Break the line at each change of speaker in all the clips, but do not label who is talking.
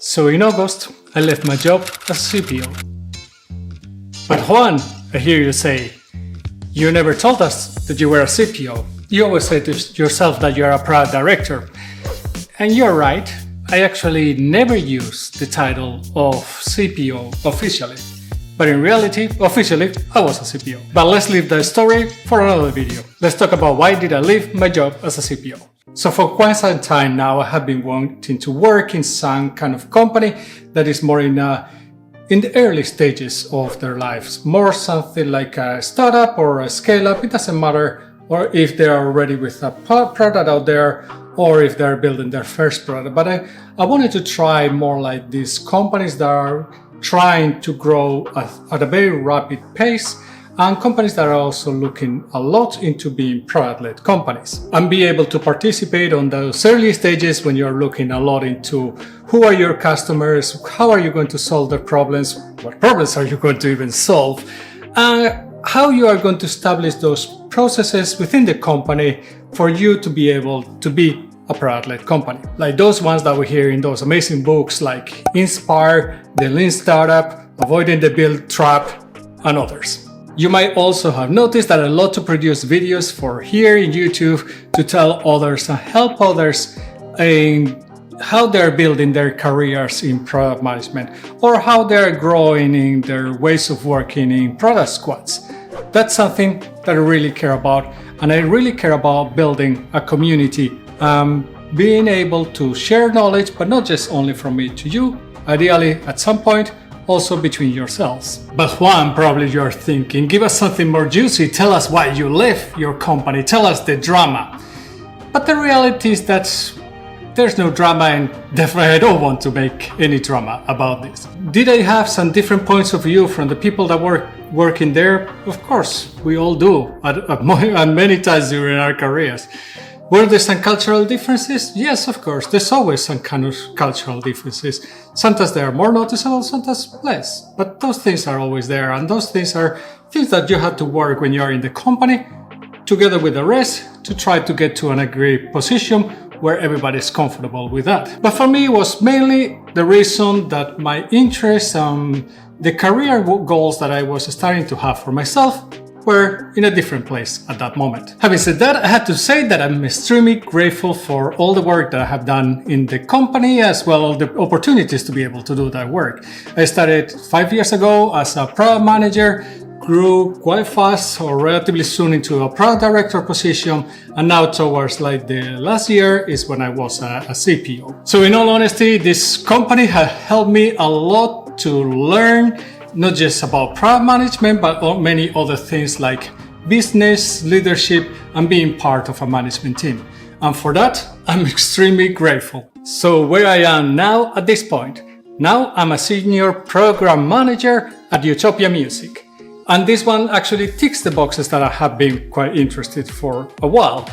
So in August, I left my job as CPO. But Juan, I hear you say, you never told us that you were a CPO. You always say to yourself that you're a product director. And you're right, I actually never used the title of CPO officially. But in reality, officially, I was a CPO. But let's leave that story for another video. Let's talk about why did I leave my job as a CPO. So for quite some time now, I have been wanting to work in some kind of company that is more in the early stages of their lives. More something like a startup or a scale-up, it doesn't matter. Or if they are already with a product out there, or if they're building their first product. But I wanted to try more like these companies that are trying to grow at a very rapid pace, and companies that are also looking a lot into being product-led companies, and be able to participate on those early stages when you're looking a lot into who are your customers, how are you going to solve their problems, what problems are you going to even solve, and how you are going to establish those processes within the company for you to be able to be a product-led company. Like those ones that we hear in those amazing books like Inspire, The Lean Startup, Avoiding the Build Trap, and others. You might also have noticed that I love to produce videos for here in YouTube to tell others and help others in how they're building their careers in product management or how they're growing in their ways of working in product squads. That's something that I really care about, and I really care about building a community, being able to share knowledge, but not just only from me to you, ideally at some point also between yourselves. But Juan, probably you're thinking, give us something more juicy, tell us why you left your company, tell us the drama. But the reality is that there's no drama, and definitely I don't want to make any drama about this. Did I have some different points of view from the people that working there? Of course, we all do at many times during our careers. Were there some cultural differences? Yes, of course. There's always some kind of cultural differences. Sometimes they are more noticeable, sometimes less. But those things are always there, and those things are things that you have to work when you're in the company together with the rest to try to get to an agreed position where everybody's comfortable with that. But for me, it was mainly the reason that my interests and the career goals that I was starting to have for myself were in a different place at that moment. Having said that, I have to say that I'm extremely grateful for all the work that I have done in the company, as well as the opportunities to be able to do that work. I started 5 years ago as a product manager, grew quite fast or relatively soon into a product director position, and now towards like the last year is when I was a CPO. So in all honesty, this company has helped me a lot to learn not just about product management, but many other things like business, leadership, and being part of a management team. And for that, I'm extremely grateful. So where I am now at this point, now I'm a senior program manager at Utopia Music. And this one actually ticks the boxes that I have been quite interested for a while.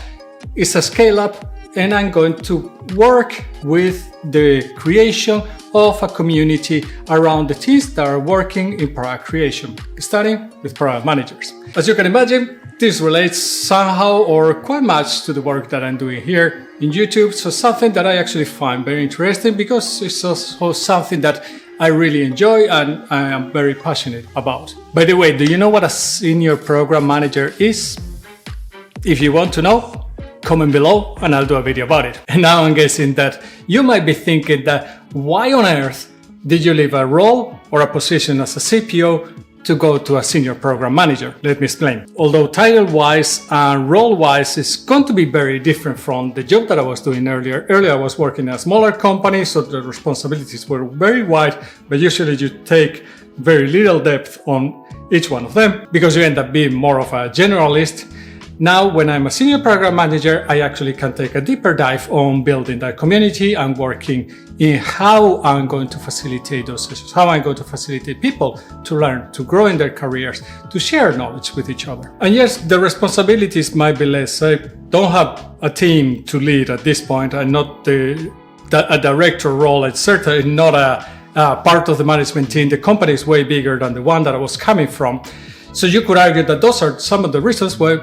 It's a scale-up, and I'm going to work with the creation of a community around the teams that are working in product creation, starting with product managers. As you can imagine, this relates somehow or quite much to the work that I'm doing here in YouTube. So something that I actually find very interesting because it's also something that I really enjoy and I am very passionate about. By the way, do you know what a senior program manager is? If you want to know, comment below and I'll do a video about it. And now I'm guessing that you might be thinking that why on earth did you leave a role or a position as a CPO to go to a senior program manager? Let me explain. Although title-wise and role-wise is going to be very different from the job that I was doing earlier. Earlier I was working in a smaller company, so the responsibilities were very wide, but usually you take very little depth on each one of them because you end up being more of a generalist. Now, when I'm a senior program manager, I actually can take a deeper dive on building that community and working in how I'm going to facilitate those sessions, how I'm going to facilitate people to learn, to grow in their careers, to share knowledge with each other. And yes, the responsibilities might be less. I don't have a team to lead at this point. I'm not a director role. It's certainly not a part of the management team. The company is way bigger than the one that I was coming from. So you could argue that those are some of the reasons why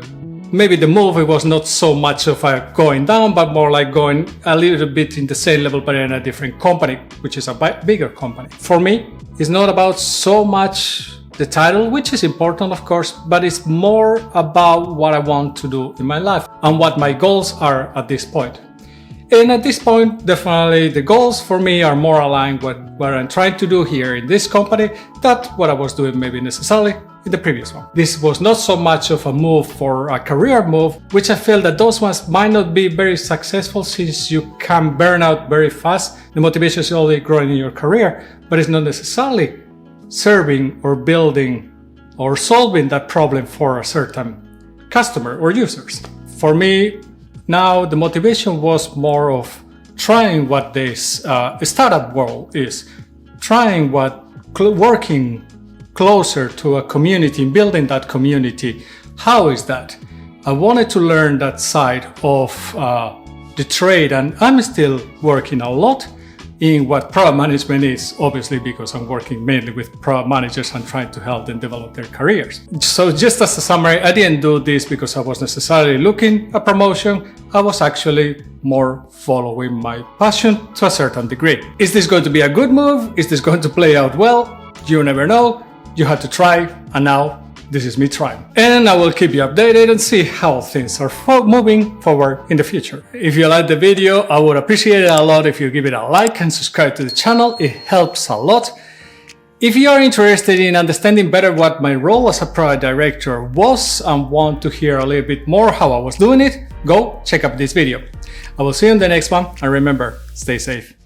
maybe the move, it was not so much of a going down, but more like going a little bit in the same level, but in a different company, which is a bigger company. For me, it's not about so much the title, which is important, of course, but it's more about what I want to do in my life and what my goals are at this point. And at this point, definitely the goals for me are more aligned with what I'm trying to do here in this company than what I was doing maybe necessarily in the previous one. This was not so much of a move for a career move, which I feel that those ones might not be very successful since you can burn out very fast. The motivation is only growing in your career, but it's not necessarily serving or building or solving that problem for a certain customer or users. For me, now the motivation was more of trying what this startup world is, trying what working closer to a community, building that community. How is that? I wanted to learn that side of the trade, and I'm still working a lot in what product management is, obviously because I'm working mainly with product managers and trying to help them develop their careers. So just as a summary, I didn't do this because I was necessarily looking at promotion. I was actually more following my passion to a certain degree. Is this going to be a good move? Is this going to play out well? You never know. You had to try, and now this is me trying. And I will keep you updated and see how things are moving forward in the future. If you liked the video, I would appreciate it a lot if you give it a like and subscribe to the channel. It helps a lot. If you are interested in understanding better what my role as a product director was and want to hear a little bit more how I was doing it, go check out this video. I will see you in the next one, and remember, stay safe.